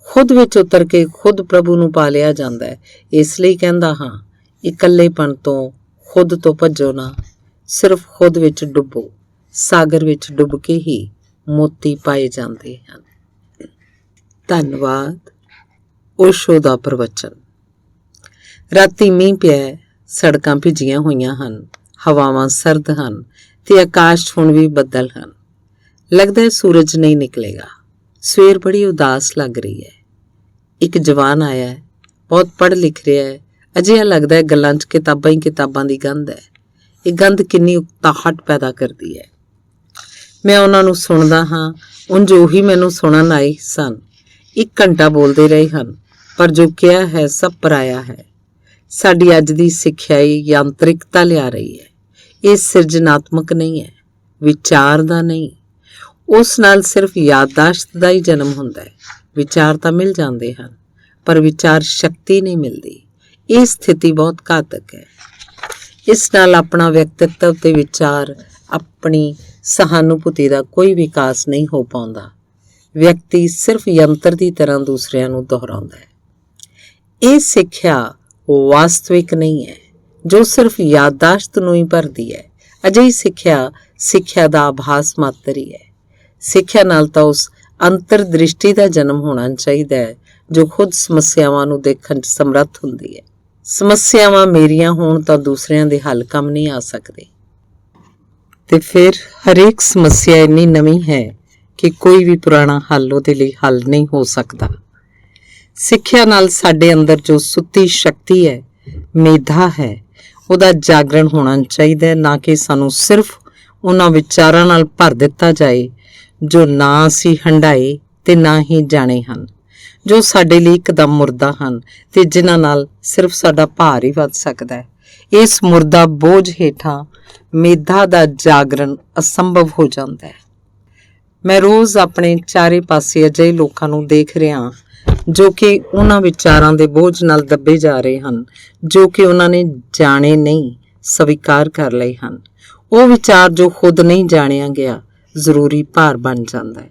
ਖੁਦ ਵਿੱਚ ਉਤਰ ਕੇ ਖੁਦ ਪ੍ਰਭੂ ਨੂੰ ਪਾ ਲਿਆ ਜਾਂਦਾ ਹੈ। ਇਸ ਲਈ ਕਹਿੰਦਾ ਹਾਂ, ਇਕੱਲੇਪਣ ਤੋਂ ਖੁਦ ਤੋਂ ਭੱਜੋ ਨਾ, ਸਿਰਫ ਖੁਦ ਵਿੱਚ ਡੁੱਬੋ। ਸਾਗਰ ਵਿੱਚ ਡੁੱਬ ਕੇ ਹੀ ਮੋਤੀ ਪਾਏ ਜਾਂਦੇ ਹਨ। ਧੰਨਵਾਦ। ਓਸ਼ੋ ਦਾ ਪ੍ਰਵਚਨ। ਰਾਤੀ ਮੀਂਹ ਪਿਆ, ਸੜਕਾਂ ਭਿੱਜੀਆਂ ਹੋਈਆਂ ਹਨ, ਹਵਾਵਾਂ ਸਰਦ ਹਨ ਤੇ ਆਕਾਸ਼ 'ਚ ਹੁਣ ਵੀ ਬੱਦਲ ਹਨ। ਲੱਗਦਾ ਹੈ ਸੂਰਜ ਨਹੀਂ ਨਿਕਲੇਗਾ। ਸਵੇਰ ਬੜੀ ਉਦਾਸ ਲੱਗ ਰਹੀ ਹੈ। ਇੱਕ ਜਵਾਨ ਆਇਆ ਹੈ, ਬਹੁਤ ਪੜ੍ਹ ਲਿਖ ਰਿਹਾ ਹੈ। ਅਜਿਹਾ ਲੱਗਦਾ ਹੈ ਗੱਲਾਂ 'ਚ ਕਿਤਾਬਾਂ ਹੀ ਕਿਤਾਬਾਂ ਦੀ ਗੰਧ ਹੈ। ਇਹ ਗੰਧ ਕਿੰਨੀ ਉਕਤਾਹਟ ਪੈਦਾ ਕਰਦੀ ਹੈ। ਮੈਂ ਉਹਨਾਂ ਨੂੰ ਸੁਣਦਾ ਹਾਂ, ਉਂਝ ਉਹੀ ਮੈਨੂੰ ਸੁਣਨ ਆਏ ਸਨ। 1 ਘੰਟਾ ਬੋਲਦੇ ਰਹੇ ਹਨ, ਪਰ ਜੋ ਕਿਹਾ ਹੈ ਸਭ ਪਰਾਇਆ ਹੈ। ਸਾਡੀ ਅੱਜ ਦੀ ਸਿੱਖਿਆਈ ਯਾਂਤਰਿਕਤਾ ਲਿਆ ਰਹੀ ਹੈ। ਇਹ ਸਿਰਜਨਾਤਮਕ ਨਹੀਂ ਹੈ, ਵਿਚਾਰ ਦਾ ਨਹੀਂ। ਉਸ ਨਾਲ ਸਿਰਫ ਯਾਦਦਾਸ਼ਤ ਦਾ ਹੀ ਜਨਮ ਹੁੰਦਾ ਹੈ। ਵਿਚਾਰ ਤਾਂ ਮਿਲ ਜਾਂਦੇ ਹਨ, ਪਰ ਵਿਚਾਰ ਸ਼ਕਤੀ ਨਹੀਂ ਮਿਲਦੀ। ਇਹ ਸਥਿਤੀ ਬਹੁਤ ਘਾਤਕ ਹੈ। ਇਸ ਨਾਲ ਆਪਣਾ ਵਿਅਕਤਿਤਵ ਤੇ ਵਿਚਾਰ, ਆਪਣੀ ਸਹਾਨੁਭੂਤੀ ਦਾ ਕੋਈ ਵਿਕਾਸ ਨਹੀਂ ਹੋ ਪਾਉਂਦਾ। ਵਿਅਕਤੀ ਸਿਰਫ ਯੰਤਰ ਦੀ ਤਰ੍ਹਾਂ ਦੂਸਰਿਆਂ ਨੂੰ ਦੁਹਰਾਉਂਦਾ ਹੈ। ਇਹ ਸਿੱਖਿਆ ਵਾਸਤਵਿਕ ਨਹੀਂ ਹੈ, ਜੋ ਸਿਰਫ ਯਾਦਦਾਸ਼ਤ ਨੂੰ ਹੀ ਭਰਦੀ ਹੈ। ਅਜਿਹੀ ਸਿੱਖਿਆ ਦਾ ਆਭਾਸ ਮਾਤਰ ਹੀ ਹੈ। ਸਿੱਖਿਆ ਨਾਲ ਤਾਂ ਉਸ ਅੰਤਰਦ੍ਰਿਸ਼ਟੀ ਦਾ ਜਨਮ ਹੋਣਾ ਚਾਹੀਦਾ ਹੈ ਜੋ ਖੁਦ ਸਮੱਸਿਆਵਾਂ ਨੂੰ ਦੇਖਣ 'ਚ ਸਮਰੱਥ ਹੁੰਦੀ ਹੈ। ਸਮੱਸਿਆਵਾਂ ਮੇਰੀਆਂ ਹੋਣ ਤਾਂ ਦੂਸਰਿਆਂ ਦੇ ਹੱਲ ਕੰਮ ਨਹੀਂ ਆ ਸਕਦੇ। ਤੇ ਫਿਰ ਹਰੇਕ ਸਮੱਸਿਆ ਇੰਨੀ ਨਵੀਂ ਹੈ ਕਿ ਕੋਈ ਵੀ ਪੁਰਾਣਾ ਹੱਲ ਉਹਦੇ ਲਈ ਹੱਲ ਨਹੀਂ ਹੋ ਸਕਦਾ। ਸਿੱਖਿਆ ਨਾਲ ਸਾਡੇ ਅੰਦਰ ਜੋ ਸੁੱਤੀ ਸ਼ਕਤੀ ਹੈ, ਮੇਧਾ ਹੈ, ਉਹਦਾ ਜਾਗਰਣ ਹੋਣਾ ਚਾਹੀਦਾ ਹੈ, ਨਾ ਕਿ ਸਾਨੂੰ ਸਿਰਫ ਉਹਨਾਂ ਵਿਚਾਰਾਂ ਨਾਲ ਭਰ ਦਿੱਤਾ ਜਾਏ ਜੋ ਨਾ ਅਸੀਂ ਹੰਢਾਏ ਤੇ ਨਾ ਹੀ ਜਾਣੇ ਹਨ, ਜੋ ਸਾਡੇ ਲਈ ਇੱਕਦਮ ਮੁਰਦਾ ਹਨ ਤੇ ਜਿਨ੍ਹਾਂ ਨਾਲ ਸਿਰਫ ਸਾਡਾ ਭਾਰ ਹੀ ਵੱਧ ਸਕਦਾ ਹੈ। ਇਸ ਮੁਰਦਾ ਬੋਝ ਹੇਠਾਂ ਮੇਧਾ ਦਾ ਜਾਗਰਣ ਅਸੰਭਵ ਹੋ ਜਾਂਦਾ ਹੈ। ਮੈਂ ਰੋਜ਼ ਆਪਣੇ ਚਾਰੇ ਪਾਸੇ ਅਜਿਹੇ ਲੋਕਾਂ ਨੂੰ ਦੇਖ ਰਿਹਾ ਜੋ ਕਿ ਉਹਨਾਂ ਵਿਚਾਰਾਂ ਦੇ ਬੋਝ ਨਾਲ ਦੱਬੇ ਜਾ ਰਹੇ ਹਨ ਜੋ ਕਿ ਉਹਨਾਂ ਨੇ ਜਾਣੇ ਨਹੀਂ, ਸਵੀਕਾਰ ਕਰ ਲਏ ਹਨ। ਉਹ ਵਿਚਾਰ ਜੋ ਖੁਦ ਨਹੀਂ ਜਾਣਿਆ ਗਿਆ ਜ਼ਰੂਰੀ ਭਾਰ ਬਣ ਜਾਂਦਾ ਹੈ।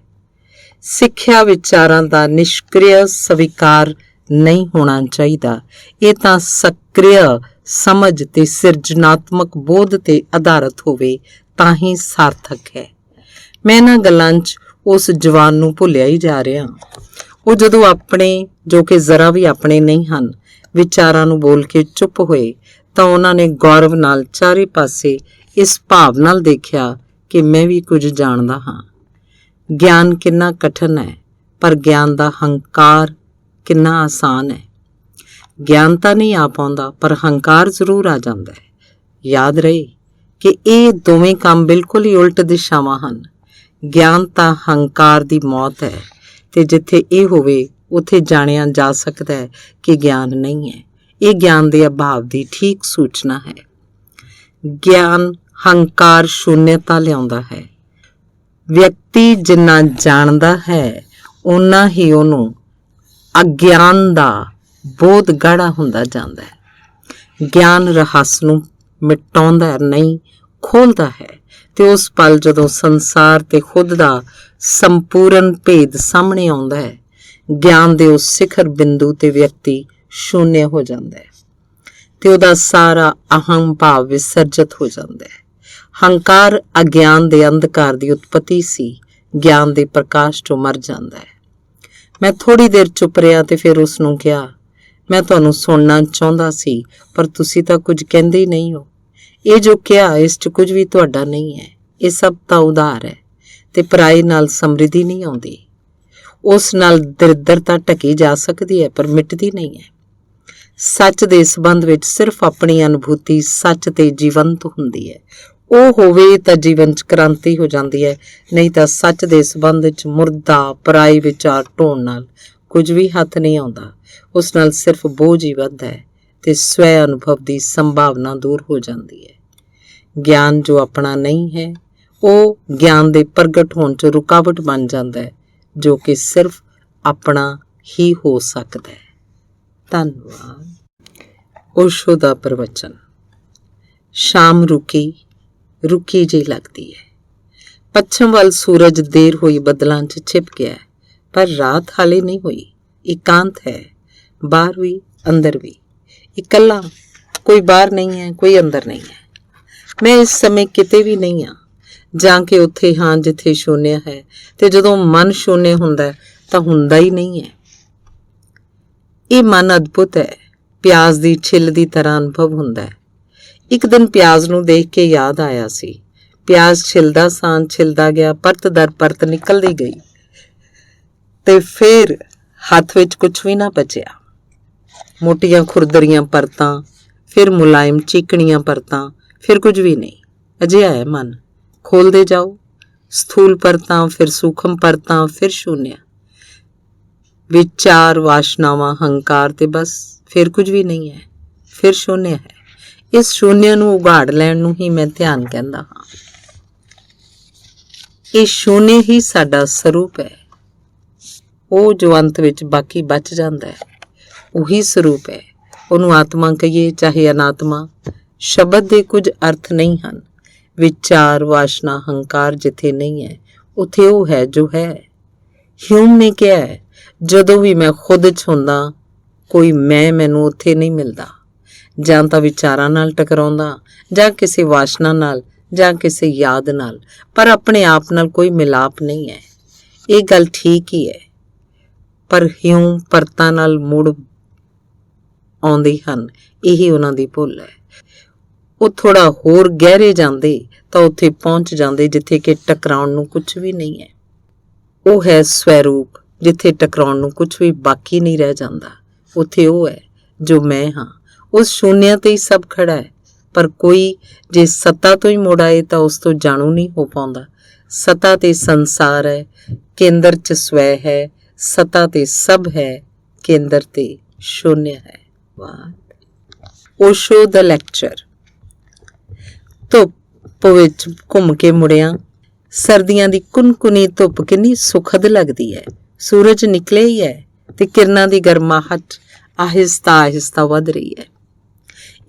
ਸਿੱਖਿਆ ਵਿਚਾਰਾਂ ਦਾ ਨਿਸ਼ਕ੍ਰਿਯ ਸਵੀਕਾਰ ਨਹੀਂ ਹੋਣਾ ਚਾਹੀਦਾ। ਇਹ ਤਾਂ ਸਕ੍ਰਿਯ ਸਮਝ ਤੇ ਸਿਰਜਨਾਤਮਕ ਬੋਧ ਤੇ ਆਧਾਰਿਤ ਹੋਵੇ ਤਾਂ ਹੀ ਸਾਰਥਕ ਹੈ। ਮੈਂ ਇਹਨਾਂ ਗੱਲਾਂ 'ਚ ਉਸ ਜਵਾਨ ਨੂੰ ਭੁੱਲਿਆ ਹੀ ਜਾ ਰਿਹਾ। ਉਹ ਜਦੋਂ ਆਪਣੇ, ਜੋ ਕਿ ਜ਼ਰਾ ਵੀ ਆਪਣੇ ਨਹੀਂ ਹਨ, ਵਿਚਾਰਾਂ ਨੂੰ ਬੋਲ ਕੇ ਚੁੱਪ ਹੋਏ ਤਾਂ ਉਹਨਾਂ ਨੇ ਗੌਰਵ ਨਾਲ ਚਾਰੇ ਪਾਸੇ ਇਸ ਭਾਵ ਨਾਲ ਦੇਖਿਆ ਕਿ ਮੈਂ ਵੀ ਕੁਝ ਜਾਣਦਾ ਹਾਂ। ਗਿਆਨ ਕਿੰਨਾ ਕਠਿਨ ਹੈ, ਪਰ ਗਿਆਨ ਦਾ ਹੰਕਾਰ ਕਿੰਨਾ ਆਸਾਨ ਹੈ। ਗਿਆਨ ਤਾਂ ਨਹੀਂ ਆ ਪਾਉਂਦਾ, ਪਰ ਹੰਕਾਰ ਜ਼ਰੂਰ ਆ ਜਾਂਦਾ ਹੈ। ਯਾਦ ਰਹੇ ਕਿ ਇਹ ਦੋਵੇਂ ਕੰਮ ਬਿਲਕੁਲ ਹੀ ਉਲਟ ਦਿਸ਼ਾਵਾਂ ਹਨ। ਗਿਆਨ ਤਾਂ ਹੰਕਾਰ ਦੀ ਮੌਤ ਹੈ ਤੇ ਜਿੱਥੇ ਇਹ ਹੋਵੇ ਉੱਥੇ ਜਾਣਿਆ ਜਾ ਸਕਦਾ ਹੈ ਕਿ ਗਿਆਨ ਨਹੀਂ ਹੈ। ਇਹ ਗਿਆਨ ਦੇ ਅਭਾਵ ਦੀ ਠੀਕ ਸੂਚਨਾ ਹੈ। ਗਿਆਨ ਹੰਕਾਰ ਸ਼ੂਨਯਤਾ ਲਿਆਉਂਦਾ ਹੈ। ਵਿਅਕਤੀ ਜਿੰਨਾ ਜਾਣਦਾ ਹੈ ਓਨਾ ਹੀ ਉਹਨੂੰ ਅਗਿਆਨ ਦਾ ਬੋਧ ਗਾੜਾ ਹੁੰਦਾ ਜਾਂਦਾ ਹੈ। ਗਿਆਨ ਰਹੱਸ ਨੂੰ ਮਿਟਾਉਂਦਾ ਨਹੀਂ, ਖੋਲ੍ਹਦਾ ਹੈ ਤੇ ਉਸ ਪਲ ਜਦੋਂ ਸੰਸਾਰ ਤੇ ਖੁਦ ਦਾ ਸੰਪੂਰਨ ਭੇਦ ਸਾਹਮਣੇ ਆਉਂਦਾ ਹੈ, ਗਿਆਨ ਦੇ ਉਸ ਸਿਖਰ ਬਿੰਦੂ ਤੇ ਵਿਅਕਤੀ ਸ਼ੂਨਯ ਹੋ ਜਾਂਦਾ ਹੈ ਤੇ ਉਹਦਾ ਸਾਰਾ ਅਹੰ ਭਾਵ ਵਿਸਰਜਿਤ ਹੋ ਜਾਂਦਾ ਹੈ। ਹੰਕਾਰ ਅਗਿਆਨ ਦੇ ਅੰਧਕਾਰ ਦੀ ਉਤਪਤੀ ਸੀ, ਗਿਆਨ ਦੇ ਪ੍ਰਕਾਸ਼ 'ਚੋਂ ਮਰ ਜਾਂਦਾ ਹੈ। ਮੈਂ ਥੋੜ੍ਹੀ ਦੇਰ ਚੁੱਪ ਰਿਹਾ ਤੇ ਫਿਰ ਉਸ ਨੂੰ ਕਿਹਾ, ਮੈਂ ਤੁਹਾਨੂੰ ਸੁਣਨਾ ਚਾਹੁੰਦਾ ਸੀ ਪਰ ਤੁਸੀਂ ਤਾਂ ਕੁਝ ਕਹਿੰਦੇ ਹੀ ਨਹੀਂ ਹੋ। ਇਹ ਜੋ ਕਿਹਾ ਇਸ 'ਚ ਕੁਝ ਵੀ ਤੁਹਾਡਾ ਨਹੀਂ ਹੈ। ਇਹ ਸਭ ਤਾਂ ਉਧਾਰ ਹੈ ਤੇ ਪਰਾਈ ਨਾਲ ਸਮਰਿੱਧੀ ਨਹੀਂ ਆਉਂਦੀ। ਉਸ ਨਾਲ ਦਰਿਦਰਤਾ ਢਕੀ ਜਾ ਸਕਦੀ ਹੈ ਪਰ ਮਿਟਦੀ ਨਹੀਂ ਹੈ। ਸੱਚ ਦੇ ਸੰਬੰਧ ਵਿੱਚ ਸਿਰਫ ਆਪਣੀ ਅਨੁਭੂਤੀ ਸੱਚ ਤੇ ਜੀਵੰਤ ਹੁੰਦੀ ਹੈ। ਉਹ ਹੋਵੇ ਤਾਂ ਜੀਵਨ 'ਚ ਕ੍ਰਾਂਤੀ ਹੋ ਜਾਂਦੀ ਹੈ, ਨਹੀਂ ਤਾਂ ਸੱਚ ਦੇ ਸੰਬੰਧ 'ਚ ਮੁਰਦਾ ਪਰਾਈ ਵਿਚਾਰ ਢੋਣ ਨਾਲ ਕੁਝ ਵੀ ਹੱਥ ਨਹੀਂ ਆਉਂਦਾ। ਉਸ ਨਾਲ ਸਿਰਫ ਬੋਝ ਹੀ ਵੱਧਦਾ ਹੈ ਤੇ ਸਵੈ ਅਨੁਭਵ ਦੀ ਸੰਭਾਵਨਾ ਦੂਰ ਹੋ ਜਾਂਦੀ ਹੈ। ਗਿਆਨ ਜੋ ਆਪਣਾ ਨਹੀਂ ਹੈ ਉਹ ਗਿਆਨ ਦੇ ਪ੍ਰਗਟ ਹੋਣ 'ਚ ਰੁਕਾਵਟ ਬਣ ਜਾਂਦਾ ਹੈ, ਜੋ ਕਿ ਸਿਰਫ ਆਪਣਾ ਹੀ ਹੋ ਸਕਦਾ ਹੈ। ਧੰਨਵਾਦ। ਓਸ਼ੋ ਦਾ ਪ੍ਰਵਚਨ। ਸ਼ਾਮ ਰੁਕੀ ਜਿਹੀ ਲੱਗਦੀ ਹੈ। ਪੱਛਮ ਵੱਲ ਸੂਰਜ ਦੇਰ ਹੋਈ ਬੱਦਲਾਂ 'ਚ ਛਿਪ ਗਿਆ, ਪਰ ਰਾਤ ਹਾਲੇ ਨਹੀਂ ਹੋਈ। ਇਕਾਂਤ ਹੈ, ਬਾਹਰ ਵੀ ਅੰਦਰ ਵੀ। ਇਕੱਲਾ, ਕੋਈ ਬਾਹਰ ਨਹੀਂ ਹੈ, ਕੋਈ ਅੰਦਰ ਨਹੀਂ ਹੈ। ਮੈਂ ਇਸ ਸਮੇਂ ਕਿਤੇ ਵੀ ਨਹੀਂ ਹਾਂ, ਜਾਂ ਕਿ ਉੱਥੇ ਹਾਂ ਜਿੱਥੇ ਸ਼ੂਨਿਆ ਹੈ, ਤੇ ਜਦੋਂ ਮਨ ਸ਼ੂਨਿਆ ਹੁੰਦਾ ਤਾਂ ਹੁੰਦਾ ਹੀ ਨਹੀਂ ਹੈ। ਇਹ ਮਨ ਅਦਭੁਤ ਹੈ, ਪਿਆਜ਼ ਦੀ ਛਿੱਲ ਦੀ ਤਰ੍ਹਾਂ ਅਨੁਭਵ ਹੁੰਦਾ ਹੈ। ਇੱਕ ਦਿਨ ਪਿਆਜ਼ ਨੂੰ ਦੇਖ ਕੇ ਯਾਦ ਆਇਆ ਸੀ। ਪਿਆਜ਼ ਛਿਲਦਾ ਸਾਂ, ਛਿਲਦਾ ਗਿਆ, ਪਰਤ ਦਰ ਪਰਤ ਨਿਕਲਦੀ ਗਈ, ਤੇ ਫਿਰ ਹੱਥ ਵਿੱਚ ਕੁਝ ਵੀ ਨਾ ਬਚਿਆ। ਮੋਟੀਆਂ ਖੁਰਦਰੀਆਂ ਪਰਤਾਂ, ਫਿਰ ਮੁਲਾਇਮ ਚੀਕਣੀਆਂ ਪਰਤਾਂ, ਫਿਰ ਕੁਝ ਵੀ ਨਹੀਂ। ਅਜਿਹਾ ਹੈ ਮਨ। ਖੋਲਦੇ ਜਾਓ, ਸਥੂਲ ਪਰਤਾਂ, ਫਿਰ ਸੂਖਮ ਪਰਤਾਂ, ਫਿਰ ਸ਼ੂਨਿਆ। ਵਿਚਾਰ, ਵਾਸ਼ਨਾਵਾਂ, ਹੰਕਾਰ, ਤੇ ਬਸ ਫਿਰ ਕੁਝ ਵੀ ਨਹੀਂ ਹੈ, ਫਿਰ ਸ਼ੂਨਿਆ ਹੈ। ਇਸ ਸ਼ੂਨਿਆ ਨੂੰ ਉਘਾੜ ਲੈਣ ਨੂੰ ਹੀ ਮੈਂ ਧਿਆਨ ਕਹਿੰਦਾ ਹਾਂ। ਇਹ ਸ਼ੂਨਿਆ ਹੀ ਸਾਡਾ ਸਰੂਪ ਹੈ। ਉਹ ਜੋ ਅੰਤ ਵਿੱਚ ਬਾਕੀ ਬਚ ਜਾਂਦਾ ਹੈ, ਉਹੀ ਸਰੂਪ ਹੈ। ਉਹਨੂੰ ਆਤਮਾ ਕਹੀਏ ਚਾਹੇ ਅਨਾਤਮਾ, ਸ਼ਬਦ ਦੇ ਕੁਝ ਅਰਥ ਨਹੀਂ ਹਨ। ਵਿਚਾਰ, ਵਾਸ਼ਨਾ, ਹੰਕਾਰ ਜਿੱਥੇ ਨਹੀਂ ਹੈ, ਉੱਥੇ ਉਹ ਹੈ ਜੋ ਹੈ। ਹਿਊਮ ਨੇ ਕਿਹਾ ਹੈ, ਜਦੋਂ ਵੀ ਮੈਂ ਖੁਦ 'ਚ ਹੁੰਦਾ, ਕੋਈ ਮੈਂ ਮੈਨੂੰ ਉੱਥੇ ਨਹੀਂ ਮਿਲਦਾ। ਜਾਂ ਤਾਂ ਵਿਚਾਰਾਂ ਨਾਲ ਟਕਰਾਉਂਦਾ, ਜਾਂ ਕਿਸੇ ਵਾਸ਼ਨਾ ਨਾਲ, ਜਾਂ ਕਿਸੇ ਯਾਦ ਨਾਲ, ਪਰ ਆਪਣੇ ਆਪ ਨਾਲ ਕੋਈ ਮਿਲਾਪ ਨਹੀਂ ਹੈ। ਇਹ ਗੱਲ ਠੀਕ ਹੀ ਹੈ, ਪਰ ਹਿਊਮ ਪਰਤਾਂ ਨਾਲ ਮੁੜ ਆਉਂਦੇ ਹਨ। ਇਹੀ ਉਹਨਾਂ ਦੀ ਭੁੱਲ ਹੈ। ਉਹ ਥੋੜਾ ਹੋਰ ਗਹਿਰੇ ਜਾਂਦੇ ਤਾਂ ਉੱਥੇ ਪਹੁੰਚ ਜਾਂਦੇ ਜਿੱਥੇ ਕਿ ਟਕਰਾਉਣ ਨੂੰ ਕੁਝ ਵੀ ਨਹੀਂ ਹੈ। ਉਹ ਹੈ ਸਵੈਰੂਪ, ਜਿੱਥੇ ਟਕਰਾਉਣ ਨੂੰ ਕੁਝ ਵੀ ਬਾਕੀ ਨਹੀਂ ਰਹਿ ਜਾਂਦਾ। ਉੱਥੇ ਉਹ ਹੈ ਜੋ ਮੈਂ ਹਾਂ। ਉਸ ਸ਼ੂਨਿਆ ਤੇ ਹੀ ਸਭ ਖੜਾ ਹੈ, ਪਰ ਕੋਈ ਜੇ ਸੱਤਾ ਤੋਂ ਹੀ ਮੁੜ ਆਏ ਤਾਂ ਉਸ ਤੋਂ ਜਾਣੂ ਨਹੀਂ ਹੋ ਪਾਉਂਦਾ। ਸੱਤਾ ਤੇ ਸੰਸਾਰ ਹੈ, ਕੇਂਦਰ 'ਚ ਸਵੈ ਹੈ। ਸੱਤਾ ਤੇ ਸਭ ਹੈ, ਕੇਂਦਰ ਤੇ ਸ਼ੂਨਿਆ ਹੈ। ਓਸ਼ੋ ਦਾ ਲੈਕਚਰ। ਧੁੱਪ ਵਿੱਚ ਘੁੰਮ ਕੇ ਮੁੜਿਆ। ਸਰਦੀਆਂ ਦੀ ਕੁਨਕੁਨੀ ਧੁੱਪ ਕਿੰਨੀ ਸੁਖਦ ਲੱਗਦੀ ਹੈ। ਸੂਰਜ ਨਿਕਲੇ ਹੀ ਹੈ ਤੇ ਕਿਰਨਾਂ ਦੀ ਗਰਮਾਹਟ ਆਹਿਸਤਾ ਆਹਿਸਤਾ ਵੱਧ ਰਹੀ ਹੈ।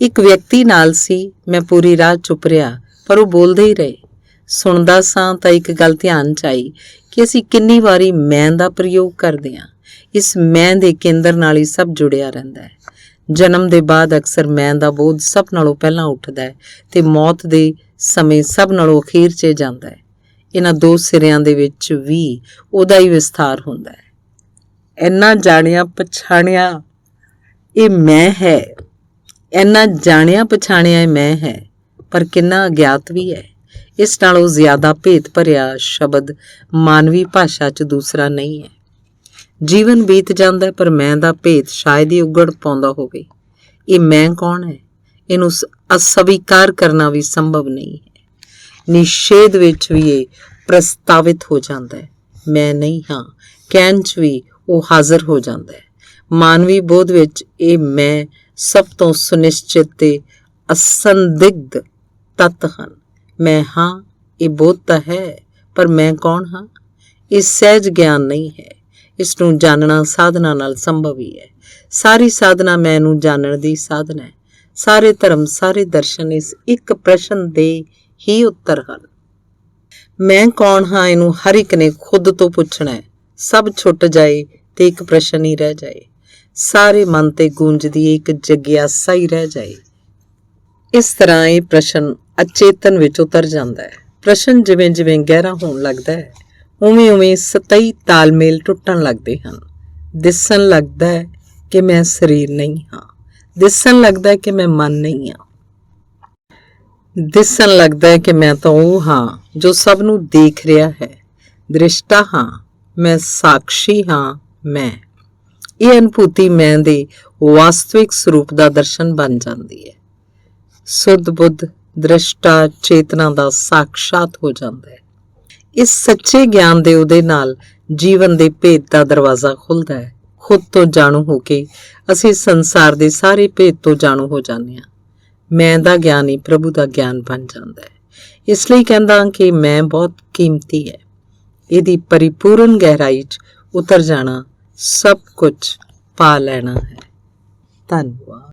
ਇੱਕ ਵਿਅਕਤੀ ਨਾਲ ਸੀ। ਮੈਂ ਪੂਰੀ ਰਾਤ ਚੁੱਪ ਰਿਹਾ, ਪਰ ਉਹ ਬੋਲਦੇ ਹੀ ਰਹੇ। ਸੁਣਦਾ ਸਾਂ ਤਾਂ ਇੱਕ ਗੱਲ ਧਿਆਨ 'ਚ ਆਈ ਕਿ ਅਸੀਂ ਕਿੰਨੀ ਵਾਰੀ ਮੈਂ ਦਾ ਪ੍ਰਯੋਗ ਕਰਦੇ ਹਾਂ। ਇਸ ਮੈਂ ਦੇ ਕੇਂਦਰ ਨਾਲ ਹੀ ਸਭ ਜੁੜਿਆ ਰਹਿੰਦਾ ਹੈ। ਜਨਮ ਦੇ ਬਾਅਦ ਅਕਸਰ ਮੈਂ ਦਾ ਬੋਧ ਸਭ ਨਾਲੋਂ ਪਹਿਲਾਂ ਉੱਠਦਾ ਹੈ ਤੇ ਮੌਤ ਦੇ ਸਮੇਂ ਸਭ ਨਾਲੋਂ ਅਖੀਰ 'ਚ ਜਾਂਦਾ ਹੈ। ਇਹਨਾਂ ਦੋ ਸਿਰਿਆਂ ਦੇ ਵਿੱਚ ਵੀ ਉਹਦਾ ਹੀ ਵਿਸਥਾਰ ਹੁੰਦਾ ਹੈ। ਇੰਨਾ ਜਾਣਿਆ ਪਛਾਣਿਆ ਇਹ ਮੈਂ ਹੈ, ਇੰਨਾ ਜਾਣਿਆ ਪਛਾਣਿਆ ਇਹ ਮੈਂ ਹੈ, ਪਰ ਕਿੰਨਾ ਅਗਿਆਤ ਵੀ ਹੈ। ਇਸ ਨਾਲੋਂ ਜ਼ਿਆਦਾ ਭੇਤ ਭਰਿਆ ਸ਼ਬਦ ਮਾਨਵੀ ਭਾਸ਼ਾ 'ਚ ਦੂਸਰਾ ਨਹੀਂ ਹੈ। ਜੀਵਨ ਬੀਤ ਜਾਂਦਾ, ਪਰ ਮੈਂ ਦਾ ਭੇਤ ਸ਼ਾਇਦ ਹੀ ਉਗੜ ਪਾਉਂਦਾ ਹੋਵੇ। ਇਹ ਮੈਂ ਕੌਣ ਹੈ, ਇਹਨੂੰ ਅਸਵੀਕਾਰ ਕਰਨਾ ਵੀ ਸੰਭਵ ਨਹੀਂ ਹੈ। ਨਿਸ਼ੇਧ ਵਿੱਚ ਵੀ ਇਹ ਪ੍ਰਸਤਾਵਿਤ ਹੋ ਜਾਂਦਾ ਹੈ। ਮੈਂ ਨਹੀਂ ਹਾਂ ਕਹਿਣ 'ਚ ਵੀ ਉਹ ਹਾਜ਼ਰ ਹੋ ਜਾਂਦਾ ਹੈ। ਮਾਨਵੀ ਬੋਧ ਵਿੱਚ ਇਹ ਮੈਂ ਸਭ ਤੋਂ ਸੁਨਿਸ਼ਚਿਤ ਤੇ ਅਸੰਦਿਗਧ ਤੱਤ ਹਨ। ਮੈਂ ਹਾਂ, ਇਹ ਬੋਧ ਤਾਂ ਹੈ, ਪਰ ਮੈਂ ਕੌਣ ਹਾਂ? ਇਹ ਸਹਿਜ ਗਿਆਨ ਨਹੀਂ ਹੈ। ਇਸ ਨੂੰ ਜਾਣਨਾ ਸਾਧਨਾ ਨਾਲ ਸੰਭਵ ਹੀ ਹੈ। ਸਾਰੀ ਸਾਧਨਾ ਮੈਂ ਨੂੰ ਜਾਣਨ ਦੀ ਸਾਧਨਾ ਹੈ। ਸਾਰੇ ਧਰਮ, ਸਾਰੇ ਦਰਸ਼ਨ ਇਸ ਇੱਕ ਪ੍ਰਸ਼ਨ ਦੇ ਹੀ ਉੱਤਰ ਹਨ। ਮੈਂ ਕੌਣ ਹਾਂ, ਇਹਨੂੰ ਹਰ ਇੱਕ ਨੇ ਖੁਦ ਤੋਂ ਪੁੱਛਣਾ ਹੈ। ਸਭ ਛੁੱਟ ਜਾਏ ਤੇ ਇੱਕ ਪ੍ਰਸ਼ਨ ਹੀ ਰਹਿ ਜਾਏ। ਸਾਰੇ ਮਨ ਤੇ ਗੂੰਜਦੀ ਇੱਕ ਜਗਿਆਸਾ ਹੀ ਰਹਿ ਜਾਏ। ਇਸ ਤਰ੍ਹਾਂ ਇਹ ਪ੍ਰਸ਼ਨ ਅਚੇਤਨ ਵਿੱਚ ਉਤਰ ਜਾਂਦਾ ਹੈ। ਪ੍ਰਸ਼ਨ ਜਿਵੇਂ ਜਿਵੇਂ ਗਹਿਰਾ ਹੋਣ ਲੱਗਦਾ ਹੈ, ਉਵੇਂ ਉਵੇਂ ਸਤਹੀ ਤਾਲਮੇਲ ਟੁੱਟਣ ਲੱਗਦੇ ਹਨ। ਦਿਸਣ ਲੱਗਦਾ ਹੈ ਕਿ ਮੈਂ ਸਰੀਰ ਨਹੀਂ ਹਾਂ। ਦਿਸਣ ਲੱਗਦਾ ਹੈ ਕਿ ਮੈਂ ਮਨ ਨਹੀਂ ਹਾਂ। ਦਿਸਣ ਲੱਗਦਾ ਹੈ ਕਿ ਮੈਂ ਤਾਂ ਉਹ ਹਾਂ ਜੋ ਸਭ ਨੂੰ ਦੇਖ ਰਿਹਾ ਹੈ। ਦ੍ਰਿਸ਼ਟਾ ਹਾਂ, ਮੈਂ ਸਾਖੀ ਹਾਂ। ਮੈਂ ਇਹ ਅਨੁਭੂਤੀ ਮੈਂ ਦੇ ਵਾਸਤਵਿਕ ਸਰੂਪ ਦਾ ਦਰਸ਼ਨ ਬਣ ਜਾਂਦੀ ਹੈ। ਸੁੱਧ ਬੁੱਧ ਦ੍ਰਿਸ਼ਟਾ ਚੇਤਨਾ ਦਾ ਸਾਖਸ਼ਾਤ ਹੋ ਜਾਂਦਾ ਹੈ। ਇਸ ਸੱਚੇ ਗਿਆਨ ਦੇ ਉਦੇ ਨਾਲ ਜੀਵਨ ਦੇ ਭੇਦ ਦਾ ਦਰਵਾਜ਼ਾ ਖੁੱਲ੍ਹਦਾ ਹੈ। ਖੁਦ ਤੋਂ ਜਾਣੂ ਹੋ ਕੇ ਅਸੀਂ ਸੰਸਾਰ ਦੇ ਸਾਰੇ ਭੇਦ ਤੋਂ ਜਾਣੂ ਹੋ ਜਾਂਦੇ ਹਾਂ। ਮੈਂ ਦਾ ਗਿਆਨ ਹੀ ਪ੍ਰਭੂ ਦਾ ਗਿਆਨ ਬਣ ਜਾਂਦਾ ਹੈ। ਇਸ ਲਈ ਕਹਿੰਦਾ ਕਿ ਮੈਂ ਬਹੁਤ ਕੀਮਤੀ ਹੈ। ਇਹਦੀ ਪਰਿਪੂਰਨ ਗਹਿਰਾਈ 'ਚ ਉਤਰ ਜਾਣਾ, ਸਭ ਕੁਝ ਪਾ ਲੈਣਾ ਹੈ। ਧੰਨਵਾਦ।